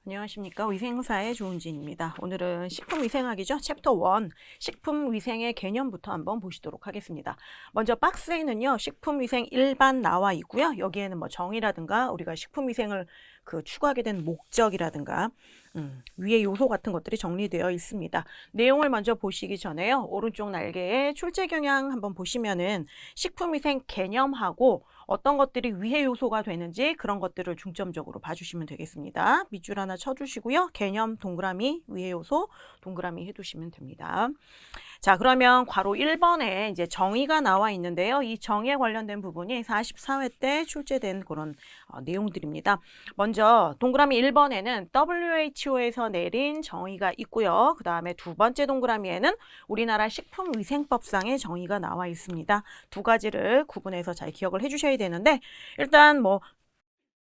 안녕하십니까. 위생사의 조은진입니다. 오늘은 식품위생학이죠. 챕터 1 식품위생의 개념부터 한번 보시도록 하겠습니다. 먼저 박스에는요. 식품위생 일반 나와 있고요. 여기에는 뭐 정의라든가 우리가 식품위생을 추구하게 된 목적이라든가 위의 요소 같은 것들이 정리되어 있습니다. 내용을 먼저 보시기 전에요. 오른쪽 날개에 출제 경향 한번 보시면은 식품위생 개념하고 어떤 것들이 위해 요소가 되는지 그런 것들을 중점적으로 봐주시면 되겠습니다. 밑줄 하나 쳐주시고요. 개념 동그라미, 위해 요소 동그라미 해두시면 됩니다. 자, 그러면 괄호 1번에 이제 정의가 나와 있는데요. 이 정의에 관련된 부분이 44회 때 출제된 그런 내용들입니다. 먼저 동그라미 1번에는 WHO에서 내린 정의가 있고요. 그 다음에 두 번째 동그라미에는 우리나라 식품위생법상의 정의가 나와 있습니다. 두 가지를 구분해서 잘 기억을 해주셔야 되는데 일단 뭐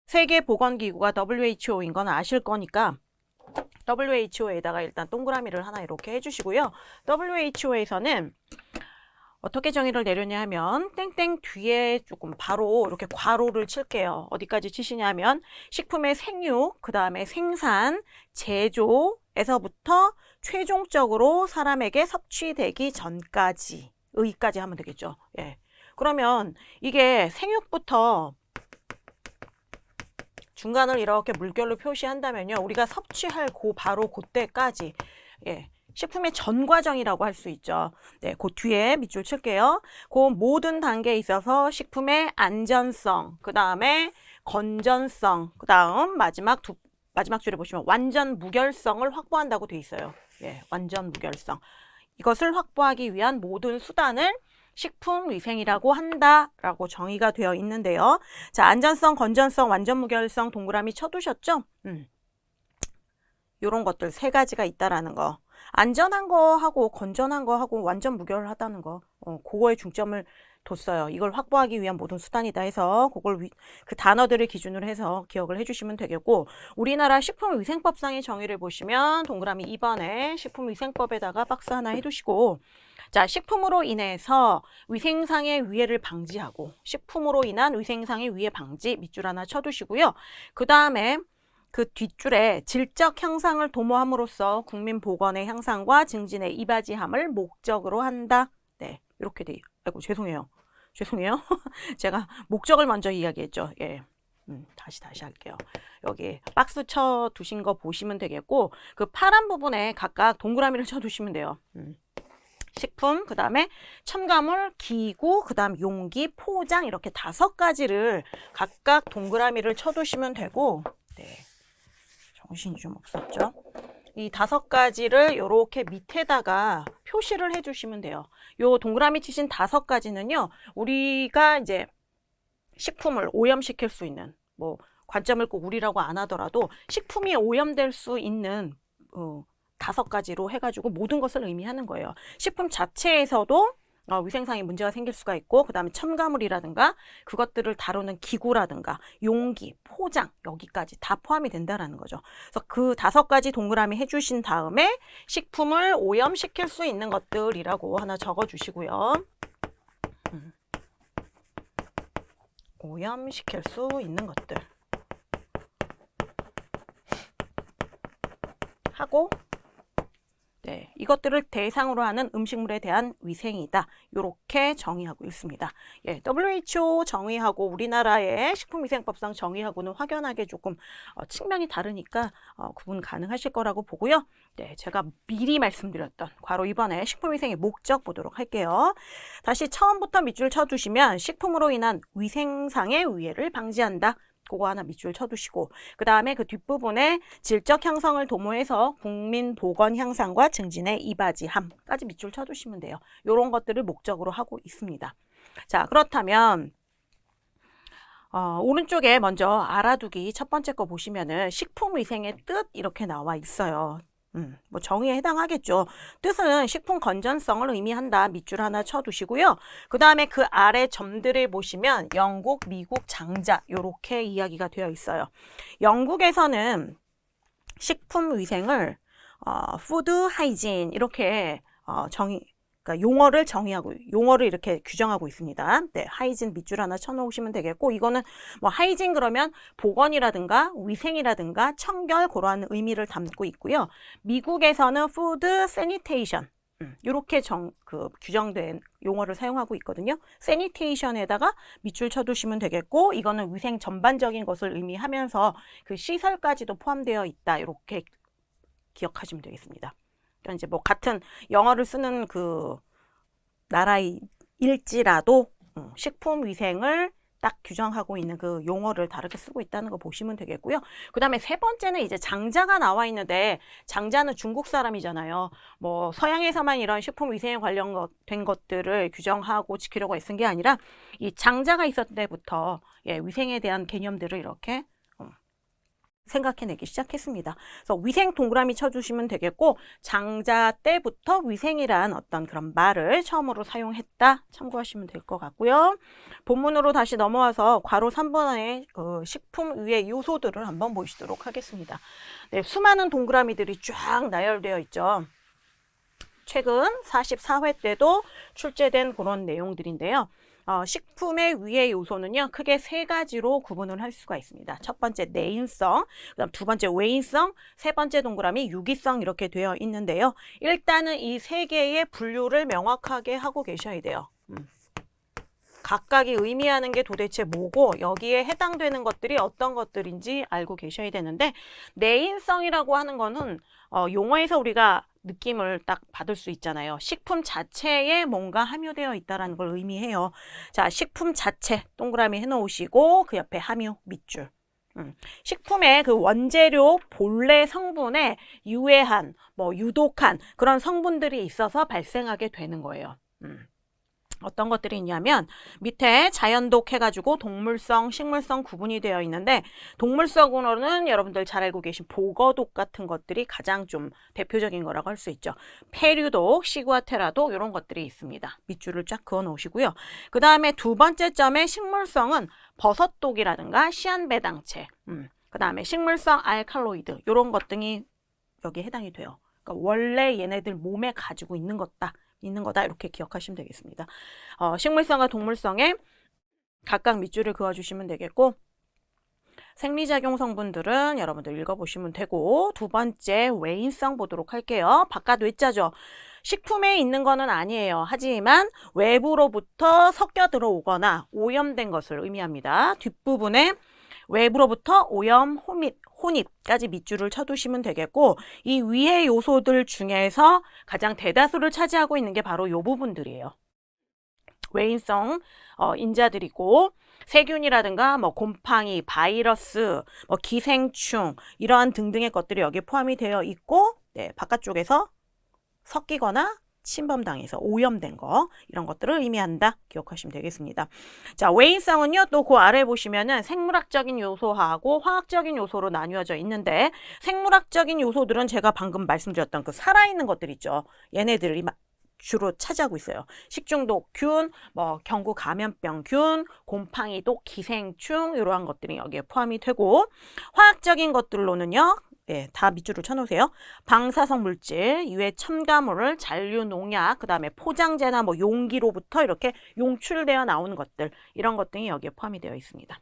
세계보건기구가 WHO인 건 아실 거니까 WHO에다가 일단 동그라미를 하나 이렇게 해주시고요. WHO에서는 어떻게 정의를 내렸냐 하면 땡땡 뒤에 조금 바로 이렇게 괄호를 칠게요. 어디까지 치시냐면 식품의 생육, 그 다음에 생산, 제조에서부터 최종적으로 사람에게 섭취되기 전까지 의까지 하면 되겠죠. 예. 그러면 이게 생육부터 중간을 이렇게 물결로 표시한다면요. 우리가 섭취할 바로 그때까지 식품의 전 과정이라고 할 수 있죠. 네, 그 뒤에 밑줄 칠게요. 그 모든 단계에 있어서 식품의 안전성, 그 다음에 건전성, 그 다음 마지막 줄에 보시면 완전 무결성을 확보한다고 돼 있어요. 예, 완전 무결성. 이것을 확보하기 위한 모든 수단을 식품위생이라고 한다라고 정의가 되어 있는데요. 자, 안전성, 건전성, 완전 무결성 동그라미 쳐두셨죠? 요런 것들 세 가지가 있다라는 거. 안전한 거 하고 건전한 거 하고 완전 무결하다는 거. 그거에 중점을 뒀어요. 이걸 확보하기 위한 모든 수단이다 해서 그걸 그 단어들을 기준으로 해서 기억을 해주시면 되겠고, 우리나라 식품위생법상의 정의를 보시면 동그라미 2번에 식품위생법에다가 박스 하나 해두시고, 자, 식품으로 인해서 위생상의 위해를 방지하고 식품으로 인한 위생상의 위해 방지 밑줄 하나 쳐두시고요. 그 다음에 그 뒷줄에 질적 향상을 도모함으로써 국민 보건의 향상과 증진의 이바지함을 목적으로 한다. 네, 이렇게 돼. 아이고, 죄송해요. 제가 목적을 먼저 이야기했죠. 예. 다시 할게요. 여기 박스 쳐 두신 거 보시면 되겠고, 그 파란 부분에 각각 동그라미를 쳐 두시면 돼요. 식품, 그 다음에 첨가물, 기구, 그 다음 용기, 포장 이렇게 5가지를 각각 동그라미를 쳐두시면 되고, 네, 정신이 좀 없었죠. 이 5가지를 이렇게 밑에다가 표시를 해주시면 돼요. 요 동그라미 치신 5가지는요, 우리가 이제 식품을 오염시킬 수 있는, 뭐 관점을 꼭 우리라고 안 하더라도 식품이 오염될 수 있는 5가지로 해가지고 모든 것을 의미하는 거예요. 식품 자체에서도 위생상의 문제가 생길 수가 있고, 그 다음에 첨가물이라든가 그것들을 다루는 기구라든가 용기, 포장 여기까지 다 포함이 된다라는 거죠. 그래서 그 5가지 동그라미 해주신 다음에 식품을 오염시킬 수 있는 것들이라고 하나 적어주시고요. 오염시킬 수 있는 것들 하고, 네, 이것들을 대상으로 하는 음식물에 대한 위생이다. 이렇게 정의하고 있습니다. 예, WHO 정의하고 우리나라의 식품위생법상 정의하고는 확연하게 조금 측면이 다르니까 구분 가능하실 거라고 보고요. 네, 제가 미리 말씀드렸던 괄호 2번에 식품위생의 목적 보도록 할게요. 다시 처음부터 밑줄 쳐두시면 식품으로 인한 위생상의 위해를 방지한다. 그거 하나 밑줄 쳐두시고, 그 다음에 그 뒷부분에 질적 향상을 도모해서 국민 보건 향상과 증진의 이바지함까지 밑줄 쳐두시면 돼요. 이런 것들을 목적으로 하고 있습니다. 자, 그렇다면 오른쪽에 먼저 알아두기 첫 번째 거 보시면은 식품위생의 뜻 이렇게 나와 있어요. 뭐 정의에 해당하겠죠. 뜻은 식품 건전성을 의미한다. 밑줄 하나 쳐두시고요. 그 다음에 그 아래 점들을 보시면 영국, 미국, 장자 이렇게 이야기가 되어 있어요. 영국에서는 식품 위생을 푸드 하이진 이렇게 그러니까 용어를 정의하고 용어를 이렇게 규정하고 있습니다. 네, 하이진 밑줄 하나 쳐놓으시면 되겠고 이거는 뭐 하이진 그러면 보건이라든가 위생이라든가 청결 그러한 의미를 담고 있고요. 미국에서는 푸드 세니테이션 이렇게 규정된 용어를 사용하고 있거든요. 세니테이션에다가 밑줄 쳐두시면 되겠고 이거는 위생 전반적인 것을 의미하면서 그 시설까지도 포함되어 있다. 이렇게 기억하시면 되겠습니다. 그러니까 이제 뭐 같은 영어를 쓰는 그 나라일지라도 식품 위생을 딱 규정하고 있는 그 용어를 다르게 쓰고 있다는 거 보시면 되겠고요. 그 다음에 세 번째는 이제 장자가 나와 있는데 장자는 중국 사람이잖아요. 뭐 서양에서만 이런 식품 위생에 관련된 것들을 규정하고 지키려고 애쓴 게 아니라 이 장자가 있었을 때부터 위생에 대한 개념들을 이렇게 생각해내기 시작했습니다. 그래서 위생 동그라미 쳐주시면 되겠고 장자 때부터 위생이란 어떤 그런 말을 처음으로 사용했다 참고하시면 될 것 같고요. 본문으로 다시 넘어와서 괄호 3번의 식품 위의 요소들을 한번 보시도록 하겠습니다. 네, 수많은 동그라미들이 쫙 나열되어 있죠. 최근 44회 때도 출제된 그런 내용들인데요. 식품의 위의 요소는요 크게 세 가지로 구분을 할 수가 있습니다. 첫 번째 내인성, 그다음 두 번째 외인성, 세 번째 동그라미 유기성 이렇게 되어 있는데요. 일단은 이 세 개의 분류를 명확하게 하고 계셔야 돼요. 각각이 의미하는 게 도대체 뭐고 여기에 해당되는 것들이 어떤 것들인지 알고 계셔야 되는데 내인성이라고 하는 거는 용어에서 우리가 느낌을 딱 받을 수 있잖아요. 식품 자체에 뭔가 함유되어 있다는 걸 의미해요. 자, 식품 자체 동그라미 해놓으시고 그 옆에 함유 밑줄. 식품의 그 원재료 본래 성분에 유해한, 뭐 유독한 그런 성분들이 있어서 발생하게 되는 거예요. 어떤 것들이 있냐면 밑에 자연독 해가지고 동물성, 식물성 구분이 되어 있는데 동물성으로는 여러분들 잘 알고 계신 보거독 같은 것들이 가장 좀 대표적인 거라고 할 수 있죠. 폐류독, 시구아테라독 이런 것들이 있습니다. 밑줄을 쫙 그어 놓으시고요. 그 다음에 두 번째 점의 식물성은 버섯독이라든가 시안배당체, 그 다음에 식물성 알칼로이드 이런 것 등이 여기에 해당이 돼요. 그러니까 원래 얘네들 몸에 가지고 있는 거다 이렇게 기억하시면 되겠습니다. 식물성과 동물성에 각각 밑줄을 그어주시면 되겠고 생리작용 성분들은 여러분들 읽어보시면 되고 두 번째 외인성 보도록 할게요. 바깥 외자죠. 식품에 있는 거는 아니에요. 하지만 외부로부터 섞여 들어오거나 오염된 것을 의미합니다. 뒷부분에 외부로부터 오염, 혼입까지 밑줄을 쳐두시면 되겠고 이 위의 요소들 중에서 가장 대다수를 차지하고 있는 게 바로 이 부분들이에요. 외인성 인자들이고 세균이라든가 뭐 곰팡이, 바이러스, 뭐 기생충 이러한 등등의 것들이 여기에 포함이 되어 있고 바깥쪽에서 섞이거나 침범당해서 오염된 거 이런 것들을 의미한다 기억하시면 되겠습니다. 자, 외인성은요 또 그 아래 보시면은 생물학적인 요소하고 화학적인 요소로 나뉘어져 있는데 생물학적인 요소들은 제가 방금 말씀드렸던 그 살아있는 것들 있죠. 얘네들이 주로 차지하고 있어요. 식중독균, 뭐 경구 감염병균, 곰팡이독, 기생충 이러한 것들이 여기에 포함이 되고 화학적인 것들로는요. 다 밑줄을 쳐놓으세요. 방사성 물질, 유해 첨가물, 잔류 농약, 그 다음에 포장재나 뭐 용기로부터 이렇게 용출되어 나오는 것들 이런 것 등이 여기에 포함이 되어 있습니다.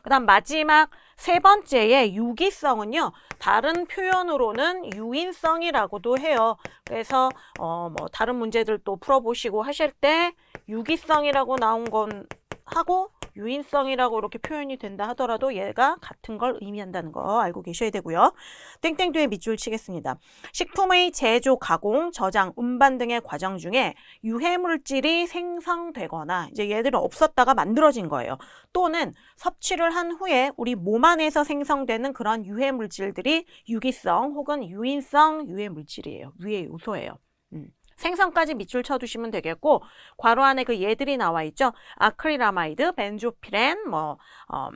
그 다음 마지막 세 번째의 유기성은요. 다른 표현으로는 유인성이라고도 해요. 그래서 뭐 다른 문제들도 풀어보시고 하실 때 유기성이라고 나온 건 하고 유인성이라고 이렇게 표현이 된다 하더라도 얘가 같은 걸 의미한다는 거 알고 계셔야 되고요. 땡땡 뒤에 밑줄 치겠습니다. 식품의 제조, 가공, 저장, 운반 등의 과정 중에 유해물질이 생성되거나 이제 얘들은 없었다가 만들어진 거예요. 또는 섭취를 한 후에 우리 몸 안에서 생성되는 그런 유해물질들이 유기성 혹은 유인성 유해물질이에요. 위의 요소예요. 생성까지 밑줄 쳐두시면 되겠고 괄호 안에 그 얘들이 나와 있죠. 아크릴아마이드, 벤조피렌, 뭐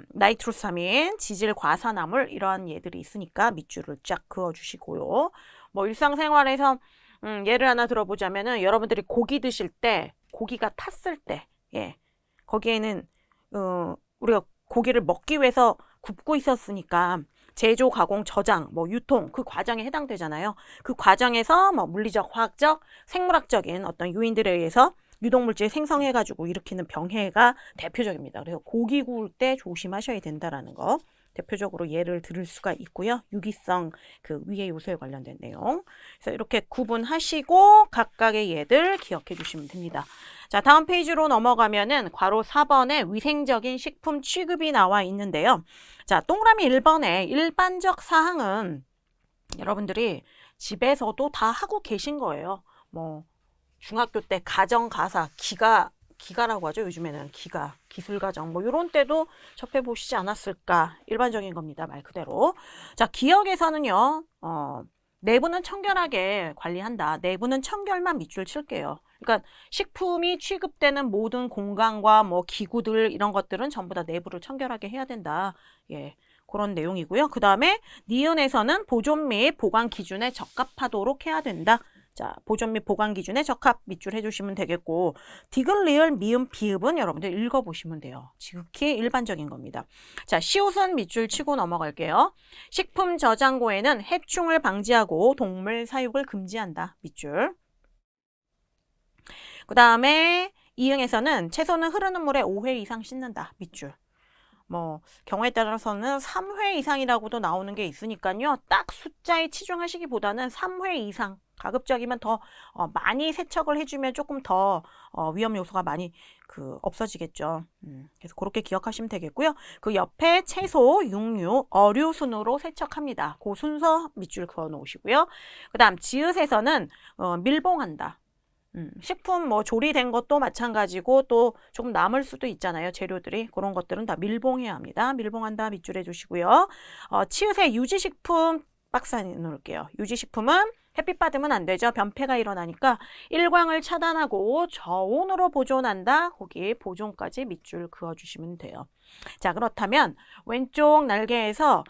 나이트로사민, 지질 과산화물 이러한 얘들이 있으니까 밑줄을 쫙 그어주시고요. 뭐 일상생활에서 예를 하나 들어보자면은 여러분들이 고기 드실 때 고기가 탔을 때 거기에는 우리가 고기를 먹기 위해서 굽고 있었으니까 제조, 가공, 저장, 뭐 유통 그 과정에 해당되잖아요. 그 과정에서 뭐 물리적, 화학적, 생물학적인 어떤 요인들에 의해서 유독물질 생성해가지고 일으키는 병해가 대표적입니다. 그래서 고기 구울 때 조심하셔야 된다라는 거 대표적으로 예를 들을 수가 있고요. 유기성 그 위의 요소에 관련된 내용. 그래서 이렇게 구분하시고 각각의 예들 기억해 주시면 됩니다. 자, 다음 페이지로 넘어가면은 괄호 4번에 위생적인 식품 취급이 나와 있는데요. 자, 동그라미 1번에 일반적 사항은 여러분들이 집에서도 다 하고 계신 거예요. 뭐 중학교 때 가정가사, 기가라고 하죠. 요즘에는 기술과정 뭐 이런 때도 접해보시지 않았을까. 일반적인 겁니다. 말 그대로. 자, 기억에서는요. 내부는 청결하게 관리한다. 내부는 청결만 밑줄 칠게요. 그러니까 식품이 취급되는 모든 공간과 뭐 기구들 이런 것들은 전부 다 내부를 청결하게 해야 된다. 예. 그런 내용이고요. 그 다음에 니은에서는 보존 및 보관 기준에 적합하도록 해야 된다. 자, 보존 및 보관 기준에 적합 밑줄 해주시면 되겠고, 디귿, 리을, 미음, 비읍은 여러분들 읽어보시면 돼요. 지극히 일반적인 겁니다. 자, 시옷은 밑줄 치고 넘어갈게요. 식품 저장고에는 해충을 방지하고 동물 사육을 금지한다. 밑줄. 그 다음에 이응에서는 채소는 흐르는 물에 5회 이상 씻는다. 밑줄. 뭐 경우에 따라서는 3회 이상이라고도 나오는 게 있으니까요. 딱 숫자에 치중하시기보다는 3회 이상 가급적이면 더 많이 세척을 해주면 조금 더 위험 요소가 많이 없어지겠죠. 그래서 그렇게 기억하시면 되겠고요. 그 옆에 채소, 육류, 어류 순으로 세척합니다. 그 순서 밑줄 그어 놓으시고요. 그 다음 지읒에서는 밀봉한다. 식품 뭐 조리된 것도 마찬가지고 또 조금 남을 수도 있잖아요. 재료들이. 그런 것들은 다 밀봉해야 합니다. 밀봉한다 밑줄 해주시고요. 치읓에 유지식품 박스 안에 놓을게요. 유지식품은 햇빛 받으면 안 되죠. 변폐가 일어나니까 일광을 차단하고 저온으로 보존한다. 거기 보존까지 밑줄 그어주시면 돼요. 자, 그렇다면 왼쪽 날개에서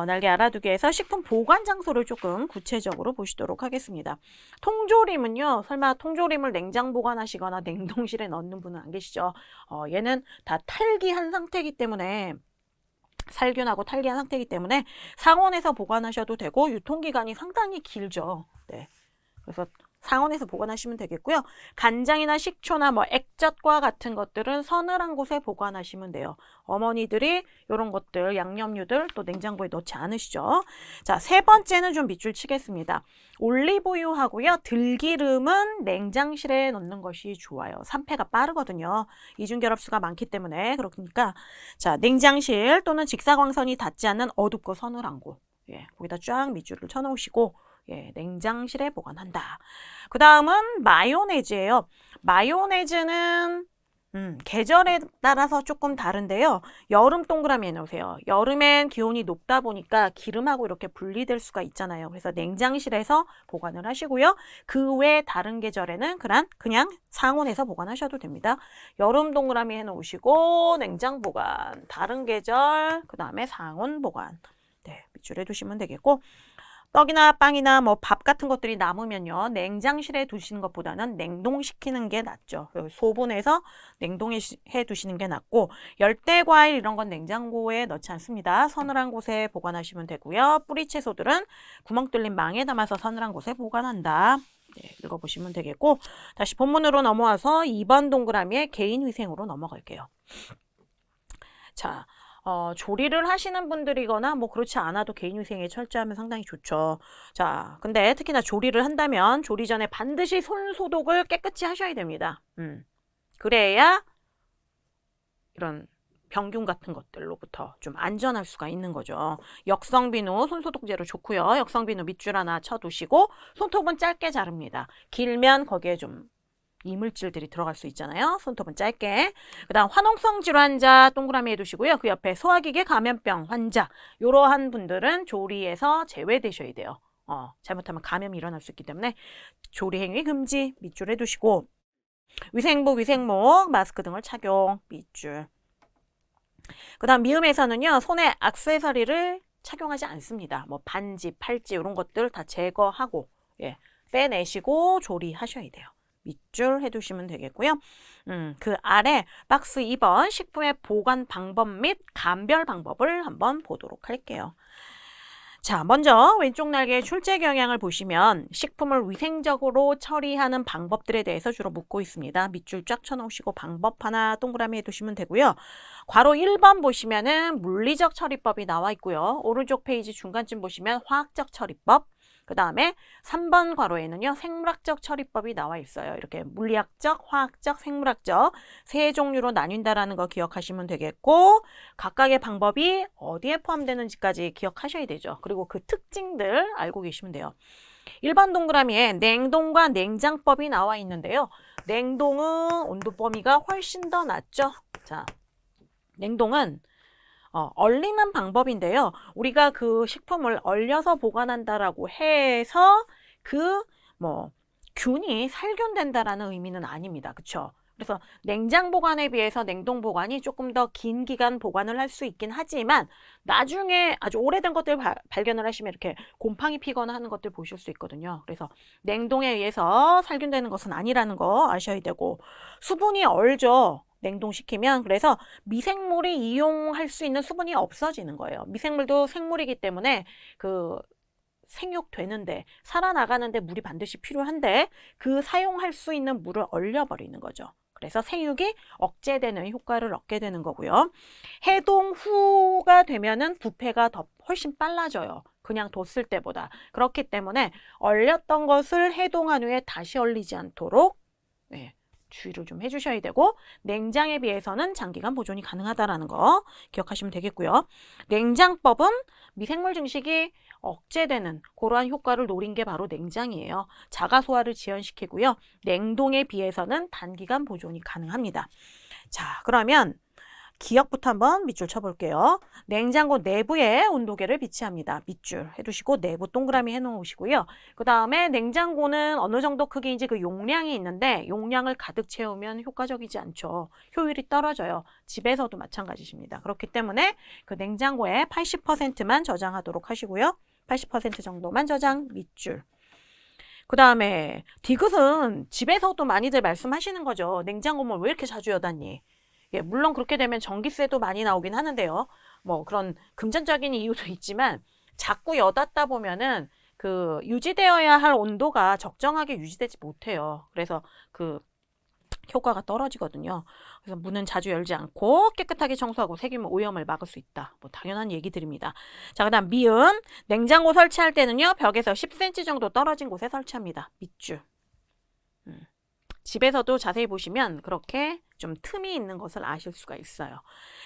날개 알아두기에서 식품 보관 장소를 조금 구체적으로 보시도록 하겠습니다. 통조림은요, 설마 통조림을 냉장 보관하시거나 냉동실에 넣는 분은 안 계시죠? 얘는 다 탈기한 상태이기 때문에 살균하고 탈기한 상태이기 때문에 상온에서 보관하셔도 되고 유통기간이 상당히 길죠. 네. 그래서 상온에서 보관하시면 되겠고요. 간장이나 식초나 뭐 액젓과 같은 것들은 서늘한 곳에 보관하시면 돼요. 어머니들이 이런 것들, 양념류들 또 냉장고에 넣지 않으시죠. 자, 세 번째는 좀 밑줄 치겠습니다. 올리브유하고요. 들기름은 냉장실에 넣는 것이 좋아요. 산패가 빠르거든요. 이중결합수가 많기 때문에 그러니까 자, 냉장실 또는 직사광선이 닿지 않는 어둡고 서늘한 곳. 예, 거기다 쫙 밑줄을 쳐놓으시고 예, 냉장실에 보관한다. 그 다음은 마요네즈예요. 마요네즈는 계절에 따라서 조금 다른데요. 여름 동그라미에 넣으세요. 여름엔 기온이 높다 보니까 기름하고 이렇게 분리될 수가 있잖아요. 그래서 냉장실에서 보관을 하시고요. 그 외 다른 계절에는 그냥 상온에서 보관하셔도 됩니다. 여름 동그라미 해놓으시고 냉장 보관, 다른 계절, 그 다음에 상온 보관. 네, 밑줄 해두시면 되겠고 떡이나 빵이나 뭐 밥 같은 것들이 남으면요. 냉장실에 두시는 것보다는 냉동시키는 게 낫죠. 소분해서 냉동해 두시는 게 낫고 열대과일 이런 건 냉장고에 넣지 않습니다. 서늘한 곳에 보관하시면 되고요. 뿌리 채소들은 구멍 뚫린 망에 담아서 서늘한 곳에 보관한다. 네, 읽어보시면 되겠고 다시 본문으로 넘어와서 2번 동그라미에 개인위생으로 넘어갈게요. 자, 조리를 하시는 분들이거나 뭐 그렇지 않아도 개인위생에 철저하면 상당히 좋죠. 자, 근데 특히나 조리를 한다면 조리 전에 반드시 손 소독을 깨끗이 하셔야 됩니다. 그래야 이런 병균 같은 것들로부터 좀 안전할 수가 있는 거죠. 역성비누 손소독제로 좋고요. 역성비누 밑줄 하나 쳐두시고 손톱은 짧게 자릅니다. 길면 거기에 좀 이물질들이 들어갈 수 있잖아요. 손톱은 짧게. 그 다음 화농성 질환자 동그라미 해두시고요. 그 옆에 소화기계 감염병 환자 이러한 분들은 조리에서 제외되셔야 돼요. 잘못하면 감염이 일어날 수 있기 때문에 조리 행위 금지 밑줄 해두시고 위생복, 위생목, 마스크 등을 착용 밑줄. 그 다음 미음에서는요. 손에 액세서리를 착용하지 않습니다. 뭐 반지, 팔찌 이런 것들 다 제거하고 예, 빼내시고 조리하셔야 돼요. 밑줄 해두시면 되겠고요. 그 아래 박스 2번 식품의 보관 방법 및 감별 방법을 한번 보도록 할게요. 자, 먼저 왼쪽 날개의 출제 경향을 보시면 식품을 위생적으로 처리하는 방법들에 대해서 주로 묻고 있습니다. 밑줄 쫙 쳐놓으시고 방법 하나 동그라미 해두시면 되고요. 괄호 1번 보시면은 물리적 처리법이 나와 있고요. 오른쪽 페이지 중간쯤 보시면 화학적 처리법, 그 다음에 3번 괄호에는요 생물학적 처리법이 나와 있어요. 이렇게 물리학적, 화학적, 생물학적 세 종류로 나뉜다라는 거 기억하시면 되겠고, 각각의 방법이 어디에 포함되는지까지 기억하셔야 되죠. 그리고 그 특징들 알고 계시면 돼요. 1번 동그라미에 냉동과 냉장법이 나와 있는데요. 냉동은 온도 범위가 훨씬 더 낮죠. 자, 냉동은 얼리는 방법인데요. 우리가 그 식품을 얼려서 보관한다라고 해서 균이 살균된다라는 의미는 아닙니다. 그쵸? 그래서 냉장 보관에 비해서 냉동 보관이 조금 더 긴 기간 보관을 할 수 있긴 하지만 나중에 아주 오래된 것들 발견을 하시면 이렇게 곰팡이 피거나 하는 것들 보실 수 있거든요. 그래서 냉동에 의해서 살균되는 것은 아니라는 거 아셔야 되고, 수분이 얼죠. 냉동시키면. 그래서 미생물이 이용할 수 있는 수분이 없어지는 거예요. 미생물도 생물이기 때문에 생육되는데, 살아나가는데 물이 반드시 필요한데 그 사용할 수 있는 물을 얼려버리는 거죠. 그래서 생육이 억제되는 효과를 얻게 되는 거고요. 해동 후가 되면은 부패가 훨씬 빨라져요. 그냥 뒀을 때보다. 그렇기 때문에 얼렸던 것을 해동한 후에 다시 얼리지 않도록 주의를 좀 해주셔야 되고, 냉장에 비해서는 장기간 보존이 가능하다는 거 기억하시면 되겠고요. 냉장법은 미생물 증식이 억제되는 그러한 효과를 노린 게 바로 냉장이에요. 자가 소화를 지연시키고요. 냉동에 비해서는 단기간 보존이 가능합니다. 자, 그러면 기억부터 한번 밑줄 쳐볼게요. 냉장고 내부에 온도계를 비치합니다. 밑줄 해두시고 내부 동그라미 해놓으시고요. 그 다음에 냉장고는 어느 정도 크기인지 그 용량이 있는데 용량을 가득 채우면 효과적이지 않죠. 효율이 떨어져요. 집에서도 마찬가지십니다. 그렇기 때문에 그 냉장고에 80%만 저장하도록 하시고요. 80% 정도만 저장, 밑줄. 그 다음에 디귿은 집에서도 많이들 말씀하시는 거죠. 냉장고물 왜 이렇게 자주 여닫니? 예, 물론 그렇게 되면 전기세도 많이 나오긴 하는데요. 그런 금전적인 이유도 있지만 자꾸 여닫다 보면은 유지되어야 할 온도가 적정하게 유지되지 못해요. 그래서 효과가 떨어지거든요. 그래서 문은 자주 열지 않고 깨끗하게 청소하고 세균 오염을 막을 수 있다. 당연한 얘기들입니다. 자, 그 다음 미음. 냉장고 설치할 때는요, 벽에서 10cm 정도 떨어진 곳에 설치합니다. 밑줄. 집에서도 자세히 보시면 그렇게 좀 틈이 있는 것을 아실 수가 있어요.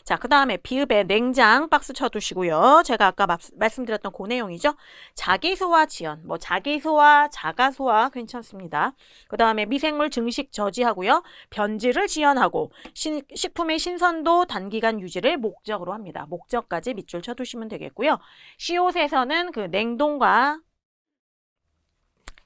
자, 그 다음에 비읍에 냉장 박스 쳐두시고요. 제가 아까 말씀드렸던 그 내용이죠. 자기소화 지연, 자기소화, 자가소화 괜찮습니다. 그 다음에 미생물 증식 저지하고요. 변질을 지연하고 식품의 신선도 단기간 유지를 목적으로 합니다. 목적까지 밑줄 쳐두시면 되겠고요. 시옷에서는 냉동과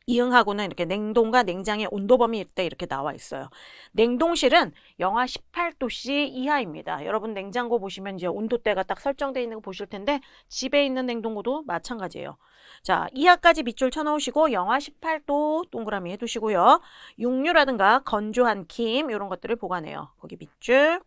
이응하고는 이렇게 냉동과 냉장의 온도 범위 때 이렇게 나와 있어요. 냉동실은 영하 18도씨 이하입니다. 여러분 냉장고 보시면 이제 온도대가 딱 설정되어 있는 거 보실 텐데 집에 있는 냉동고도 마찬가지예요. 자, 이하까지 밑줄 쳐놓으시고 영하 18도 동그라미 해두시고요. 육류라든가 건조한 김 이런 것들을 보관해요. 거기 밑줄.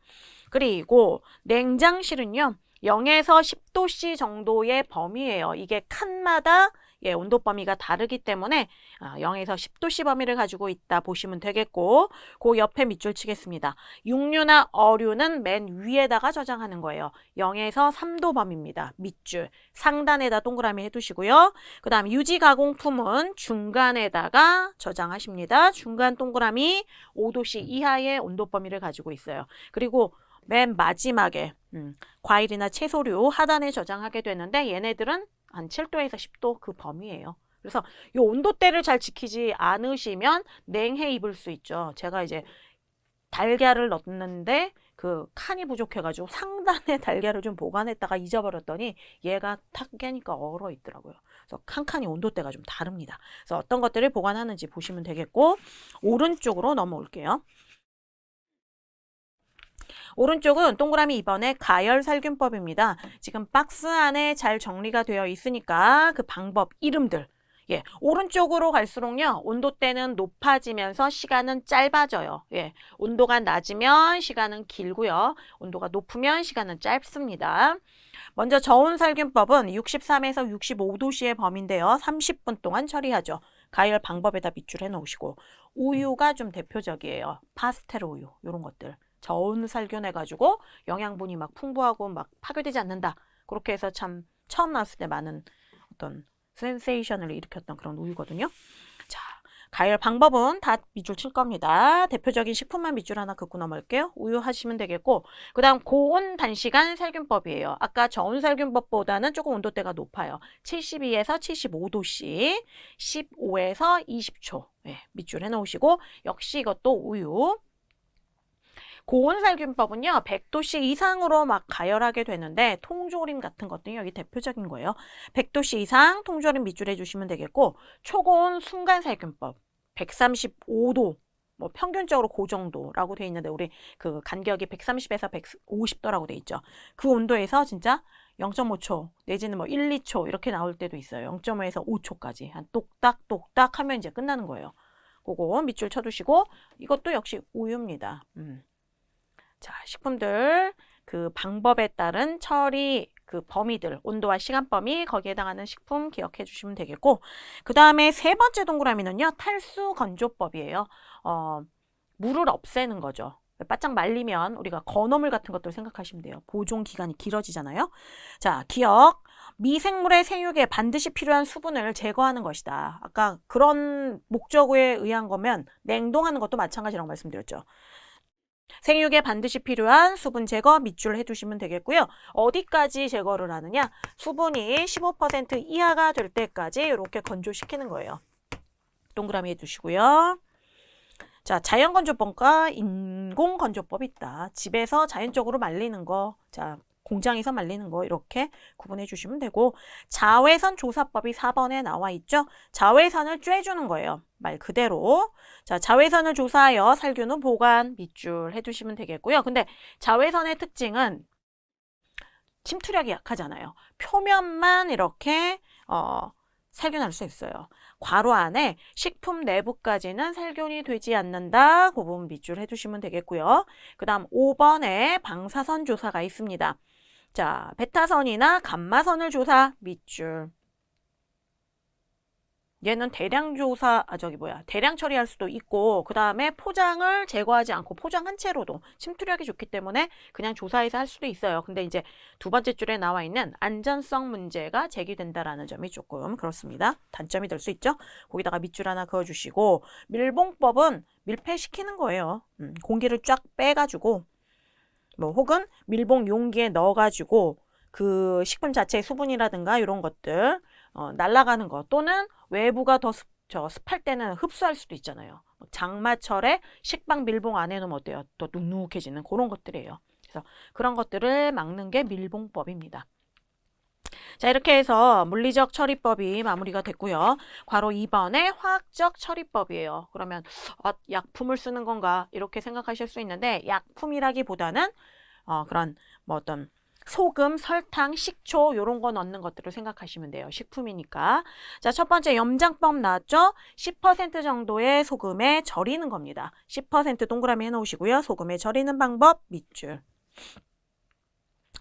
그리고 냉장실은요. 0에서 10도씨 정도의 범위예요. 이게 칸마다 온도 범위가 다르기 때문에 0에서 10도씨 범위를 가지고 있다 보시면 되겠고, 그 옆에 밑줄 치겠습니다. 육류나 어류는 맨 위에다가 저장하는 거예요. 0에서 3도 범위입니다. 밑줄. 상단에다 동그라미 해두시고요. 그 다음 유지가공품은 중간에다가 저장하십니다. 중간 동그라미 5도씨 이하의 온도 범위를 가지고 있어요. 그리고 맨 마지막에 과일이나 채소류 하단에 저장하게 되는데 얘네들은 한 7도에서 10도 그 범위예요. 그래서 이 온도대를 잘 지키지 않으시면 냉해 입을 수 있죠. 제가 이제 달걀을 넣는데 칸이 부족해가지고 상단에 달걀을 좀 보관했다가 잊어버렸더니 얘가 탁 깨니까 얼어 있더라고요. 그래서 칸칸이 온도대가 좀 다릅니다. 그래서 어떤 것들을 보관하는지 보시면 되겠고, 오른쪽으로 넘어올게요. 오른쪽은 동그라미 2번의 가열살균법입니다. 지금 박스 안에 잘 정리가 되어 있으니까 그 방법 이름들 예, 오른쪽으로 갈수록요, 온도대는 높아지면서 시간은 짧아져요. 예, 온도가 낮으면 시간은 길고요. 온도가 높으면 시간은 짧습니다. 먼저 저온살균법은 63에서 65도씨의 범위인데요. 30분 동안 처리하죠. 가열 방법에다 밑줄 해놓으시고, 우유가 좀 대표적이에요. 파스텔 우유, 이런 것들. 저온살균해가지고 영양분이 막 풍부하고 막 파괴되지 않는다. 그렇게 해서 참 처음 나왔을 때 많은 어떤 센세이션을 일으켰던 그런 우유거든요. 자, 가열 방법은 다 밑줄 칠 겁니다. 대표적인 식품만 밑줄 하나 긋고 넘어갈게요. 우유 하시면 되겠고, 그 다음 고온 단시간 살균법이에요. 아까 저온살균법보다는 조금 온도대가 높아요. 72에서 75도씨, 15에서 20초. 네, 밑줄 해놓으시고, 역시 이것도 우유. 고온살균법은요, 100도씨 이상으로 막 가열하게 되는데, 통조림 같은 것들이 여기 대표적인 거예요. 100도씨 이상 통조림 밑줄해 주시면 되겠고, 초고온 순간살균법, 135도, 뭐 평균적으로 그 정도라고 돼 있는데, 우리 그 간격이 130에서 150도라고 돼 있죠. 그 온도에서 진짜 0.5초, 내지는 뭐 1, 2초 이렇게 나올 때도 있어요. 0.5에서 5초까지. 한 똑딱똑딱 하면 이제 끝나는 거예요. 그거 밑줄 쳐두시고, 이것도 역시 우유입니다. 자, 식품들 그 방법에 따른 처리 그 범위들, 온도와 시간 범위 거기에 해당하는 식품 기억해 주시면 되겠고, 그 다음에 세 번째 동그라미는요, 탈수 건조법이에요. 물을 없애는 거죠. 바짝 말리면 우리가 건어물 같은 것들 생각하시면 돼요. 보존 기간이 길어지잖아요. 자, 기억. 미생물의 생육에 반드시 필요한 수분을 제거하는 것이다. 아까 그런 목적에 의한 거면 냉동하는 것도 마찬가지라고 말씀드렸죠. 생육에 반드시 필요한 수분 제거 밑줄 해두시면 되겠고요. 어디까지 제거를 하느냐? 수분이 15% 이하가 될 때까지 이렇게 건조시키는 거예요. 동그라미 해두시고요. 자, 자연건조법과 인공건조법이 있다. 집에서 자연적으로 말리는 거, 자, 공장에서 말리는 거 이렇게 구분해 주시면 되고, 자외선 조사법이 4번에 나와 있죠. 자외선을 쬐주는 거예요. 말 그대로. 자, 자외선을 조사하여 살균 후 보관 밑줄 해주시면 되겠고요. 근데 자외선의 특징은 침투력이 약하잖아요. 표면만 이렇게 살균할 수 있어요. 괄호 안에 식품 내부까지는 살균이 되지 않는다. 그 부분 밑줄 해주시면 되겠고요. 그 다음 5번에 방사선 조사가 있습니다. 자, 베타선이나 감마선을 조사 밑줄. 얘는 대량 조사, 대량 처리할 수도 있고, 그 다음에 포장을 제거하지 않고 포장한 채로도 침투력이 좋기 때문에 그냥 조사해서 할 수도 있어요. 근데 이제 두 번째 줄에 나와 있는 안전성 문제가 제기된다라는 점이 조금 그렇습니다. 단점이 될 수 있죠. 거기다가 밑줄 하나 그어주시고, 밀봉법은 밀폐시키는 거예요. 공기를 쫙 빼가지고, 뭐 혹은 밀봉 용기에 넣어가지고 그 식품 자체의 수분이라든가 이런 것들 날아가는 거, 또는 외부가 더 습할 때는 흡수할 수도 있잖아요. 장마철에 식빵 밀봉 안에 놓으면 어때요? 더 눅눅해지는 그런 것들이에요. 그래서 그런 것들을 막는 게 밀봉법입니다. 자, 이렇게 해서 물리적 처리법이 마무리가 됐고요. 괄호 2번에 화학적 처리법이에요. 그러면 약품을 쓰는 건가 이렇게 생각하실 수 있는데, 약품이라기보다는 그런 뭐 어떤 소금, 설탕, 식초 이런 거 넣는 것들을 생각하시면 돼요. 식품이니까. 자, 첫 번째 염장법 나왔죠? 10% 정도의 소금에 절이는 겁니다. 10% 동그라미 해놓으시고요. 소금에 절이는 방법 밑줄.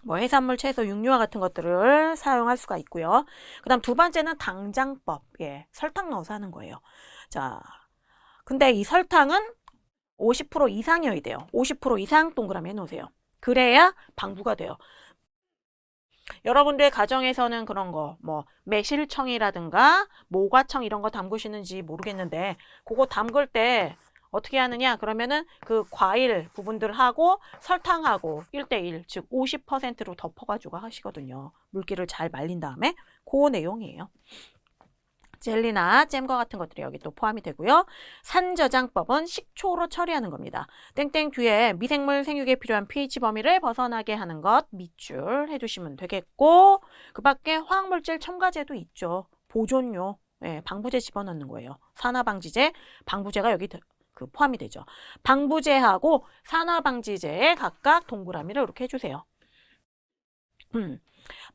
뭐 해산물, 채소, 육류와 같은 것들을 사용할 수가 있고요. 그 다음 두 번째는 당장법. 예, 설탕 넣어서 하는 거예요. 자, 근데 이 설탕은 50% 이상이어야 돼요. 50% 이상 동그라미 해놓으세요. 그래야 방부가 돼요. 여러분들 가정에서는 그런 거, 뭐 매실청이라든가 모과청 이런 거 담그시는지 모르겠는데, 그거 담글 때 어떻게 하느냐? 그러면은 그 과일 부분들하고 설탕하고 1대1, 즉 50%로 덮어가지고 하시거든요. 물기를 잘 말린 다음에 그 내용이에요. 젤리나 잼과 같은 것들이 여기 또 포함이 되고요. 산저장법은 식초로 처리하는 겁니다. 땡땡 뒤에 미생물 생육에 필요한 pH 범위를 벗어나게 하는 것 밑줄 해주시면 되겠고, 그 밖에 화학물질 첨가제도 있죠. 보존료, 예, 방부제 집어넣는 거예요. 산화방지제, 방부제가 여기 포함이 되죠. 방부제하고 산화방지제에 각각 동그라미를 이렇게 해주세요.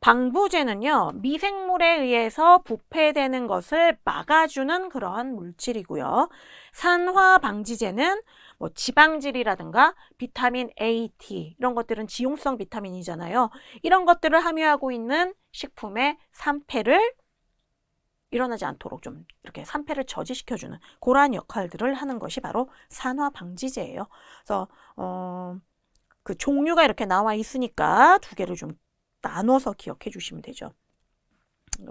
방부제는요, 미생물에 의해서 부패되는 것을 막아주는 그러한 물질이고요. 산화방지제는 뭐 지방질이라든가 비타민 A, D 이런 것들은 지용성 비타민이잖아요. 이런 것들을 함유하고 있는 식품의 산패를 일어나지 않도록 좀 이렇게 산패를 저지시켜주는 그러한 역할들을 하는 것이 바로 산화방지제예요. 그래서 그 종류가 이렇게 나와 있으니까 두 개를 좀 나눠서 기억해 주시면 되죠.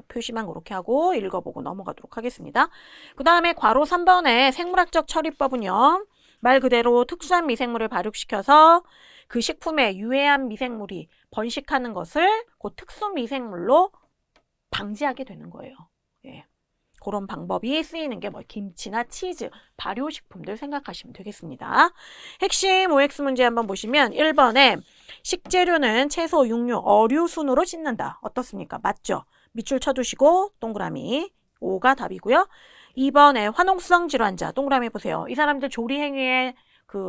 표시만 그렇게 하고 읽어보고 넘어가도록 하겠습니다. 그 다음에 괄호 3번의 생물학적 처리법은요. 말 그대로 특수한 미생물을 발육시켜서 그 식품에 유해한 미생물이 번식하는 것을 그 특수 미생물로 방지하게 되는 거예요. 예. 그런 방법이 쓰이는 게 뭐 김치나 치즈, 발효식품들 생각하시면 되겠습니다. 핵심 OX 문제 한번 보시면 1번에 식재료는 채소, 육류, 어류 순으로 씻는다. 어떻습니까? 맞죠? 밑줄 쳐두시고 동그라미 5가 답이고요. 2번에 화농성 질환자 동그라미 보세요. 이 사람들 조리 행위에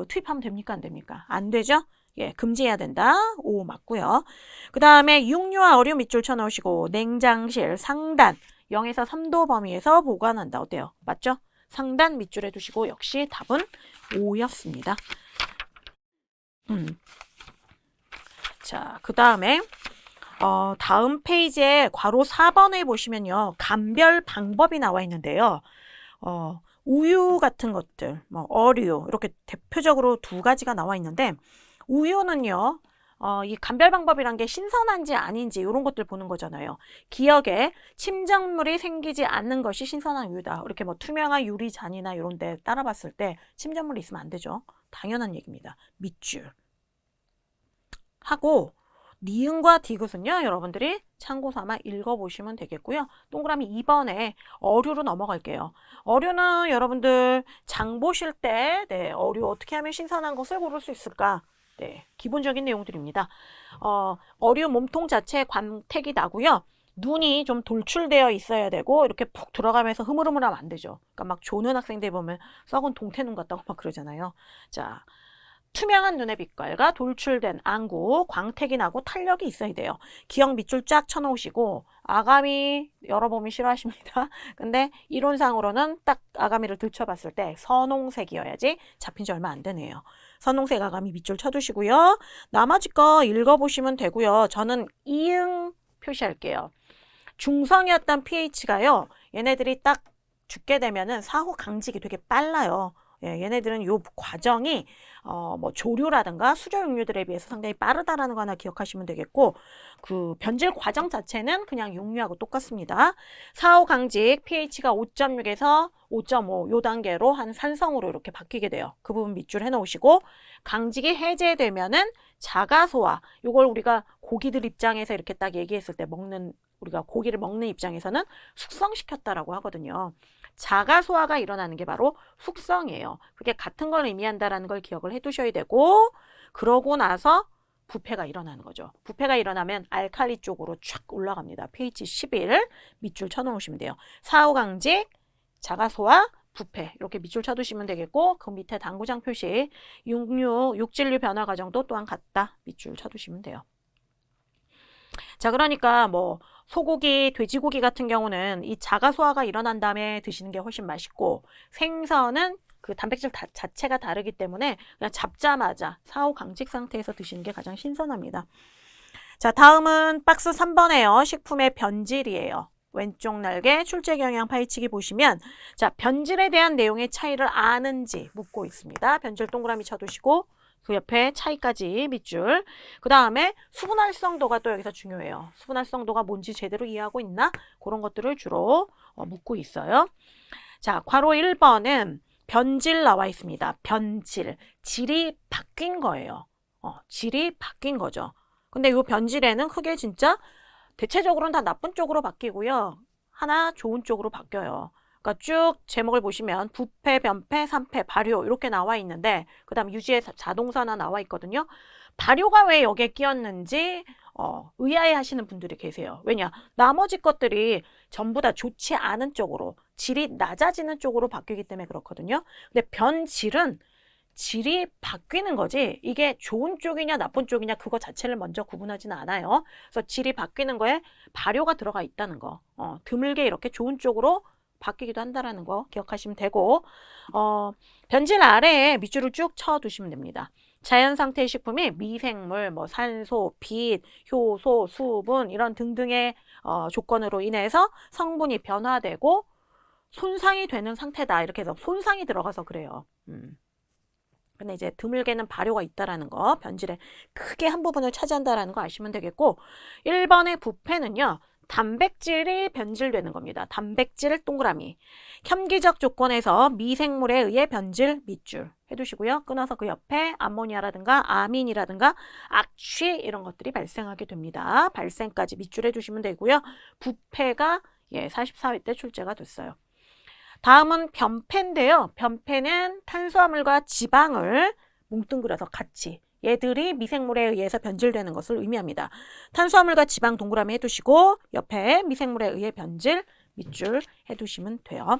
투입하면 됩니까? 안 됩니까? 안 되죠? 예, 금지해야 된다. 5 맞고요. 그 다음에 육류와 어류 밑줄 쳐놓으시고 냉장실, 상단 0에서 3도 범위에서 보관한다. 어때요? 맞죠? 상단 밑줄에 두시고 역시 답은 5였습니다. 자, 그 다음에 다음 페이지에 괄호 4번에 보시면요. 감별 방법이 나와 있는데요. 우유 같은 것들, 뭐 어류 이렇게 대표적으로 두 가지가 나와 있는데 우유는요. 이 감별 방법이란 게 신선한지 아닌지 이런 것들 보는 거잖아요. 기억에 침전물이 생기지 않는 것이 신선한 우유다. 이렇게 뭐 투명한 유리잔이나 이런 데 따라봤을 때 침전물이 있으면 안 되죠. 당연한 얘기입니다. 밑줄 하고 니은과 디귿은요. 여러분들이 참고 삼아 읽어보시면 되겠고요. 동그라미 2번에 어류로 넘어갈게요. 어류는 여러분들 장 보실 때 어류 어떻게 하면 신선한 것을 고를 수 있을까? 네, 기본적인 내용들입니다. 어류 몸통 자체에 광택이 나고요. 눈이 좀 돌출되어 있어야 되고 이렇게 푹 들어가면서 흐물흐물하면 안 되죠. 그러니까 막 조는 학생들 보면 썩은 동태눈 같다고 막 그러잖아요. 자, 투명한 눈의 빛깔과 돌출된 안구, 광택이 나고 탄력이 있어야 돼요. 기억 밑줄 쫙 쳐놓으시고 아가미 열어보면 싫어하십니다. 근데 이론상으로는 딱 아가미를 들춰봤을 때 선홍색이어야지 잡힌 지 얼마 안 되네요. 선홍색 아가미 밑줄 쳐두시고요. 나머지 거 읽어보시면 되고요. 저는 이응 표시할게요. 중성이었던 pH가요. 얘네들이 딱 죽게 되면은 사후 강직이 되게 빨라요. 예, 얘네들은 요 과정이 뭐 조류라든가 수저 육류들에 비해서 상당히 빠르다라는 거 하나 기억하시면 되겠고 그 변질 과정 자체는 그냥 육류하고 똑같습니다. 사후 강직 pH가 5.6에서 5.5 요 단계로 한 산성으로 이렇게 바뀌게 돼요. 그 부분 밑줄 해놓으시고 강직이 해제되면은 자가소화 요걸 우리가 고기들 입장에서 이렇게 딱 얘기했을 때 우리가 고기를 먹는 입장에서는 숙성시켰다라고 하거든요. 자가소화가 일어나는 게 바로 숙성이에요. 그게 같은 걸 의미한다라는 걸 기억을 해두셔야 되고 그러고 나서 부패가 일어나는 거죠. 부패가 일어나면 알칼리 쪽으로 쫙 올라갑니다. pH 11 밑줄 쳐놓으시면 돼요. 사후강직, 자가소화, 부패 이렇게 밑줄 쳐두시면 되겠고 그 밑에 당구장 표시 육질류 변화 과정도 또한 같다. 밑줄 쳐두시면 돼요. 자, 그러니까 뭐 소고기, 돼지고기 같은 경우는 이 자가 소화가 일어난 다음에 드시는 게 훨씬 맛있고 생선은 그 단백질 자체가 다르기 때문에 그냥 잡자마자 사후 강직 상태에서 드시는 게 가장 신선합니다. 자, 다음은 박스 3번에요. 식품의 변질이에요. 왼쪽 날개 출제 경향 파헤치기 보시면 자, 변질에 대한 내용의 차이를 아는지 묻고 있습니다. 변질 동그라미 쳐두시고 그 옆에 차이까지 밑줄. 그 다음에 수분활성도가 또 여기서 중요해요. 수분활성도가 뭔지 제대로 이해하고 있나? 그런 것들을 주로 묻고 있어요. 자, 괄호 1번은 변질 나와 있습니다. 변질. 질이 바뀐 거예요. 질이 바뀐 거죠. 근데 이 변질에는 크게 진짜 대체적으로는 다 나쁜 쪽으로 바뀌고요. 하나 좋은 쪽으로 바뀌어요. 그러니까 쭉 제목을 보시면 부패, 변패, 산패, 발효 이렇게 나와 있는데 그 다음 유지의 자동사나 나와 있거든요. 발효가 왜 여기에 끼었는지 의아해 하시는 분들이 계세요. 왜냐? 나머지 것들이 전부 다 좋지 않은 쪽으로 질이 낮아지는 쪽으로 바뀌기 때문에 그렇거든요. 근데 변질은 질이 바뀌는 거지 이게 좋은 쪽이냐 나쁜 쪽이냐 그거 자체를 먼저 구분하지는 않아요. 그래서 질이 바뀌는 거에 발효가 들어가 있다는 거. 드물게 이렇게 좋은 쪽으로 바뀌기도 한다라는 거 기억하시면 되고 변질 아래에 밑줄을 쭉 쳐두시면 됩니다. 자연 상태의 식품이 미생물, 뭐 산소, 빛, 효소, 수분 이런 등등의 조건으로 인해서 성분이 변화되고 손상이 되는 상태다. 이렇게 해서 손상이 들어가서 그래요. 근데 이제 드물게는 발효가 있다라는 거, 변질의 크게 한 부분을 차지한다라는 거 아시면 되겠고 1번의 부패는요. 단백질이 변질되는 겁니다. 단백질 동그라미. 혐기적 조건에서 미생물에 의해 변질 밑줄 해두시고요. 끊어서 그 옆에 암모니아라든가 아민이라든가 악취 이런 것들이 발생하게 됩니다. 발생까지 밑줄 해두시면 되고요. 부패가 44회 때 출제가 됐어요. 다음은 변폐인데요. 변폐는 탄수화물과 지방을 뭉뚱그려서 같이 얘들이 미생물에 의해서 변질되는 것을 의미합니다. 탄수화물과 지방 동그라미 해두시고 옆에 미생물에 의해 변질 밑줄 해두시면 돼요.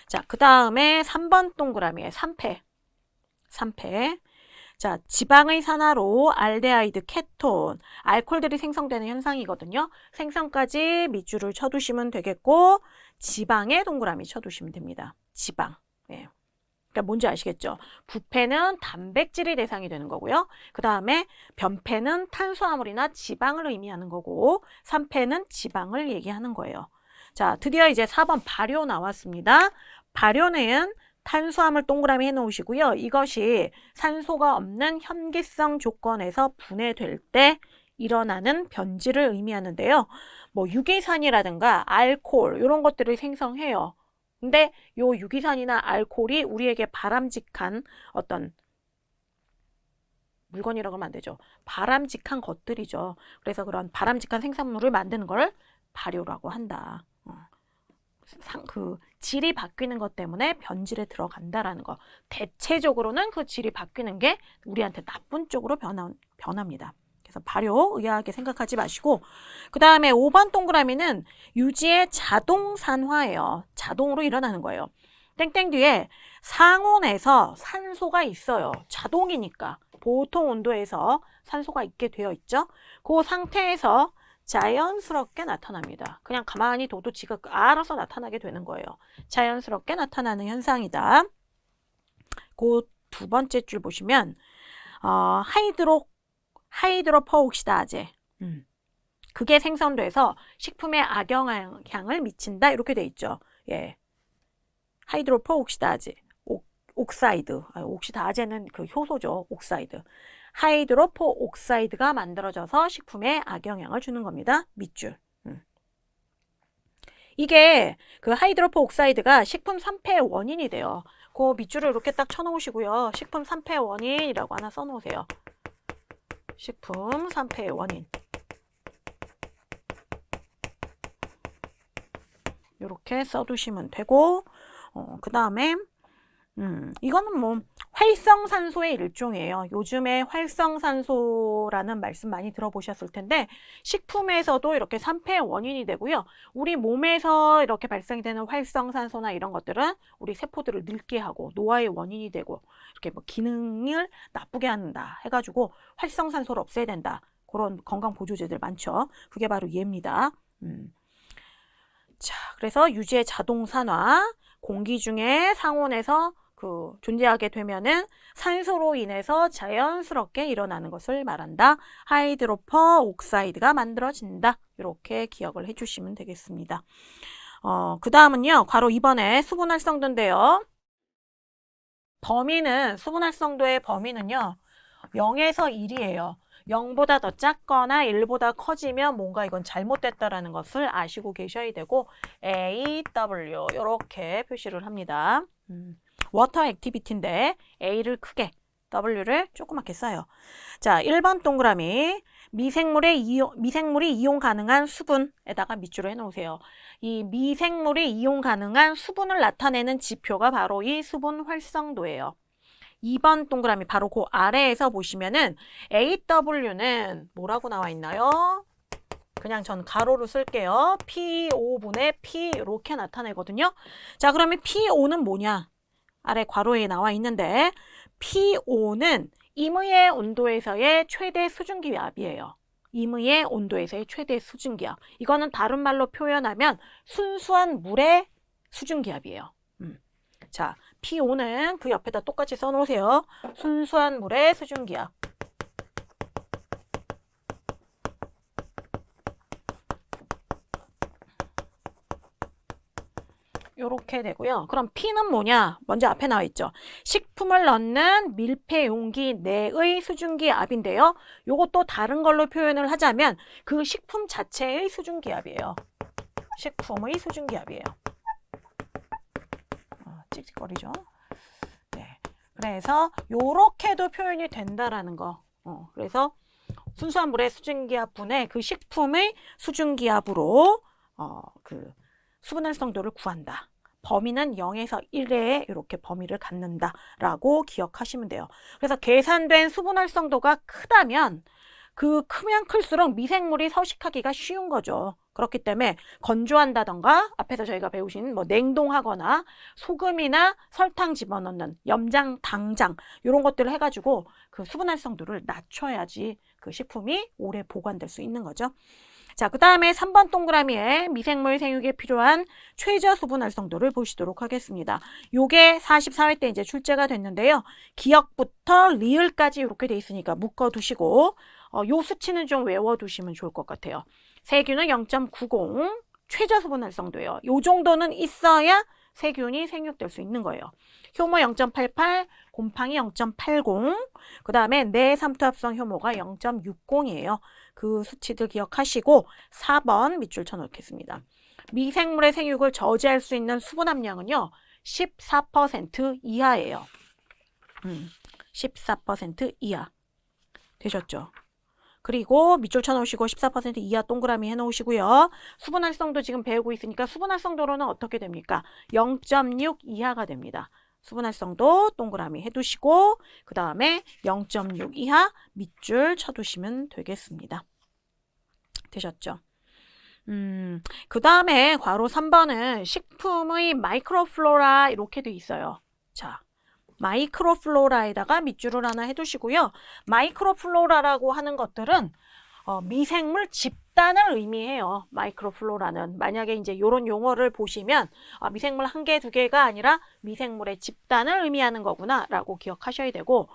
자, 그 다음에 3번 동그라미에 3패. 자, 지방의 산화로 알데하이드, 케톤, 알코올들이 생성되는 현상이거든요. 생성까지 밑줄을 쳐두시면 되겠고 지방의 동그라미 쳐두시면 됩니다. 지방. 예. 그러니까 뭔지 아시겠죠? 부패는 단백질이 대상이 되는 거고요. 그 다음에 변폐는 탄수화물이나 지방을 의미하는 거고 3패는 지방을 얘기하는 거예요. 자, 드디어 이제 4번 발효 나왔습니다. 발효는 탄수화물 동그라미 해놓으시고요. 이것이 산소가 없는 현기성 조건에서 분해될 때 일어나는 변질을 의미하는데요. 뭐 유기산이라든가 알코올 이런 것들을 생성해요. 근데 요 유기산이나 알코올이 우리에게 바람직한 어떤 물건이라고 하면 안 되죠. 바람직한 것들이죠. 그래서 그런 바람직한 생산물을 만드는 걸 발효라고 한다. 그 질이 바뀌는 것 때문에 변질에 들어간다라는 거. 대체적으로는 그 질이 바뀌는 게 우리한테 나쁜 쪽으로 변합니다. 그래서 발효 의아하게 생각하지 마시고 그 다음에 5번 동그라미는 유지의 자동산화예요. 자동으로 일어나는 거예요. 땡땡 뒤에 상온에서 산소가 있어요. 자동이니까 보통 온도에서 산소가 있게 되어 있죠. 그 상태에서 자연스럽게 나타납니다. 그냥 가만히 둬도 지가 알아서 나타나게 되는 거예요. 자연스럽게 나타나는 현상이다. 그 두 번째 줄 보시면 하이드로퍼옥시다제 그게 생성돼서 식품에 악영향을 미친다 이렇게 돼 있죠. 예, 하이드로퍼옥시다제 옥사이드 옥시다제는 그 효소죠. 옥사이드 하이드로퍼옥사이드가 만들어져서 식품에 악영향을 주는 겁니다. 밑줄. 이게 그 하이드로퍼옥사이드가 식품 산패의 원인이 돼요. 그 밑줄을 이렇게 딱 쳐놓으시고요. 식품 산패의 원인이라고 하나 써놓으세요. 식품 산패의 원인. 이렇게 써두시면 되고 그 다음에 이거는 뭐 활성산소의 일종이에요. 요즘에 활성산소라는 말씀 많이 들어보셨을 텐데 식품에서도 이렇게 산패의 원인이 되고요. 우리 몸에서 이렇게 발생되는 활성산소나 이런 것들은 우리 세포들을 늙게 하고 노화의 원인이 되고 이렇게 뭐 기능을 나쁘게 한다 해가지고 활성산소를 없애야 된다. 그런 건강보조제들 많죠. 그게 바로 얘입니다. 자, 그래서 유지의 자동산화, 공기 중에 상온에서 존재하게 되면은 산소로 인해서 자연스럽게 일어나는 것을 말한다. 하이드로퍼 옥사이드가 만들어진다. 이렇게 기억을 해주시면 되겠습니다. 그 다음은요. 괄호 2번에 수분활성도인데요. 수분활성도의 범위는요. 0에서 1이에요. 0보다 더 작거나 1보다 커지면 뭔가 이건 잘못됐다라는 것을 아시고 계셔야 되고 AW 이렇게 표시를 합니다. 워터 액티비티인데 A를 크게 W를 조그맣게 써요. 자, 1번 동그라미 미생물이 이용 가능한 수분에다가 밑줄을 해놓으세요. 이 미생물이 이용 가능한 수분을 나타내는 지표가 바로 이 수분 활성도예요. 2번 동그라미 바로 그 아래에서 보시면은 AW는 뭐라고 나와 있나요? 그냥 전 가로로 쓸게요. P5분의 P 이렇게 나타내거든요. 자, 그러면 P5는 뭐냐? 아래 괄호에 나와 있는데 P5는 임의의 온도에서의 최대 수증기압이에요. 임의의 온도에서의 최대 수증기압. 이거는 다른 말로 표현하면 순수한 물의 수증기압이에요. 자, P5는 그 옆에다 똑같이 써놓으세요. 순수한 물의 수증기압. 요렇게 되고요. 그럼 P는 뭐냐? 먼저 앞에 나와 있죠. 식품을 넣는 밀폐 용기 내의 수증기압인데요. 요것도 다른 걸로 표현을 하자면 그 식품 자체의 수증기압이에요. 식품의 수증기압이에요. 찍찍거리죠. 네. 그래서 요렇게도 표현이 된다라는 거. 그래서 순수한 물의 수증기압분의 그 식품의 수증기압으로 그 수분활성도를 구한다. 범위는 0에서 1에 이렇게 범위를 갖는다라고 기억하시면 돼요. 그래서 계산된 수분활성도가 크다면 그 크면 클수록 미생물이 서식하기가 쉬운 거죠. 그렇기 때문에 건조한다던가 앞에서 저희가 배우신 뭐 냉동하거나 소금이나 설탕 집어넣는 염장, 당장 이런 것들을 해가지고 그 수분활성도를 낮춰야지 그 식품이 오래 보관될 수 있는 거죠. 자, 그 다음에 3번 동그라미에 미생물 생육에 필요한 최저 수분 활성도를 보시도록 하겠습니다. 요게 44회 때 이제 출제가 됐는데요. 기역부터 리을까지 이렇게 돼 있으니까 묶어두시고 요 수치는 좀 외워두시면 좋을 것 같아요. 세균은 0.90 최저 수분 활성도예요. 요 정도는 있어야 세균이 생육될 수 있는 거예요. 효모 0.88, 곰팡이 0.80, 그 다음에 내삼투압성 효모가 0.60이에요. 그 수치들 기억하시고 4번 밑줄 쳐놓겠습니다. 미생물의 생육을 저지할 수 있는 수분 함량은요. 14% 이하예요. 14% 이하. 되셨죠? 그리고 밑줄 쳐놓으시고 14% 이하 동그라미 해놓으시고요. 수분 활성도 지금 배우고 있으니까 수분 활성도로는 어떻게 됩니까? 0.6 이하가 됩니다. 수분 활성도 동그라미 해두시고 그 다음에 0.6 이하 밑줄 쳐두시면 되겠습니다. 되셨죠? 그 다음에 괄호 3번은 식품의 마이크로플로라 이렇게 돼 있어요. 자, 마이크로플로라에다가 밑줄을 하나 해두시고요. 마이크로플로라라고 하는 것들은 미생물 집단을 의미해요. 마이크로플로라는. 만약에 이제 이런 용어를 보시면 미생물 한 개, 두 개가 아니라 미생물의 집단을 의미하는 거구나 라고 기억하셔야 되고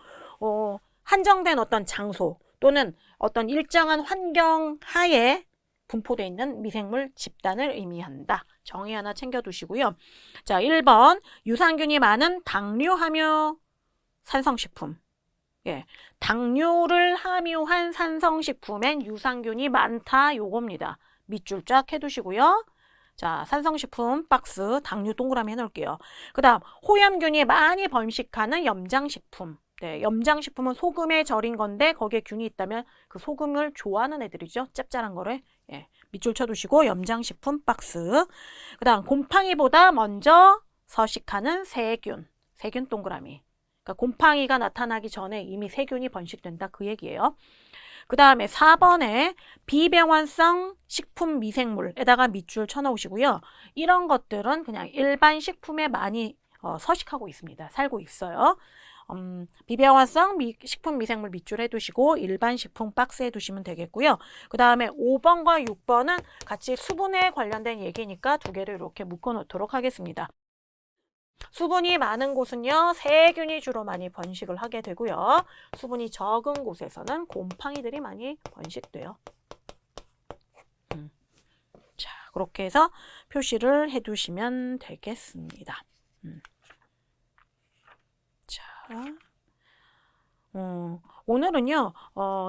한정된 어떤 장소 또는 어떤 일정한 환경 하에 분포되어 있는 미생물 집단을 의미한다. 정의 하나 챙겨두시고요. 자, 1번 유산균이 많은 당류 함유 산성식품. 예, 당류를 함유한 산성식품엔 유산균이 많다 요겁니다. 밑줄 쫙 해두시고요. 자, 산성식품 박스 당류 동그라미 해놓을게요. 그 다음 호염균이 많이 번식하는 염장식품. 네, 염장식품은 소금에 절인 건데 거기에 균이 있다면 그 소금을 좋아하는 애들이죠. 짭짤한 거를. 예, 밑줄 쳐두시고 염장식품 박스. 그 다음 곰팡이보다 먼저 서식하는 세균. 세균 동그라미. 그러니까 곰팡이가 나타나기 전에 이미 세균이 번식된다 그 얘기예요. 그 다음에 4번에 비병환성 식품 미생물에다가 밑줄 쳐놓으시고요. 이런 것들은 그냥 일반 식품에 많이 서식하고 있습니다. 살고 있어요. 비병환성 식품 미생물 밑줄 해두시고 일반 식품 박스 해두시면 되겠고요. 그 다음에 5번과 6번은 같이 수분에 관련된 얘기니까 두 개를 이렇게 묶어 놓도록 하겠습니다. 수분이 많은 곳은요, 세균이 주로 많이 번식을 하게 되고요. 수분이 적은 곳에서는 곰팡이들이 많이 번식돼요. 자, 그렇게 해서 표시를 해두시면 되겠습니다. 자, 오늘은요,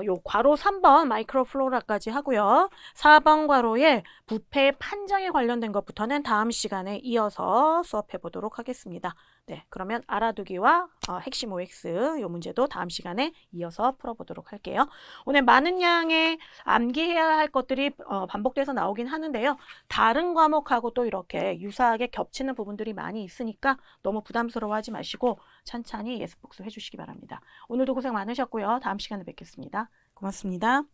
요 괄호 3번 마이크로플로라까지 하고요. 4번 괄호에 부패 판정에 관련된 것부터는 다음 시간에 이어서 수업해 보도록 하겠습니다. 네, 그러면 알아두기와 핵심 OX 요 문제도 다음 시간에 이어서 풀어보도록 할게요. 오늘 많은 양의 암기해야 할 것들이 반복돼서 나오긴 하는데요. 다른 과목하고 또 이렇게 유사하게 겹치는 부분들이 많이 있으니까 너무 부담스러워하지 마시고 천천히 예습 복습 해주시기 바랍니다. 오늘도 고생 많으셨고요. 다음 시간에 뵙겠습니다. 고맙습니다.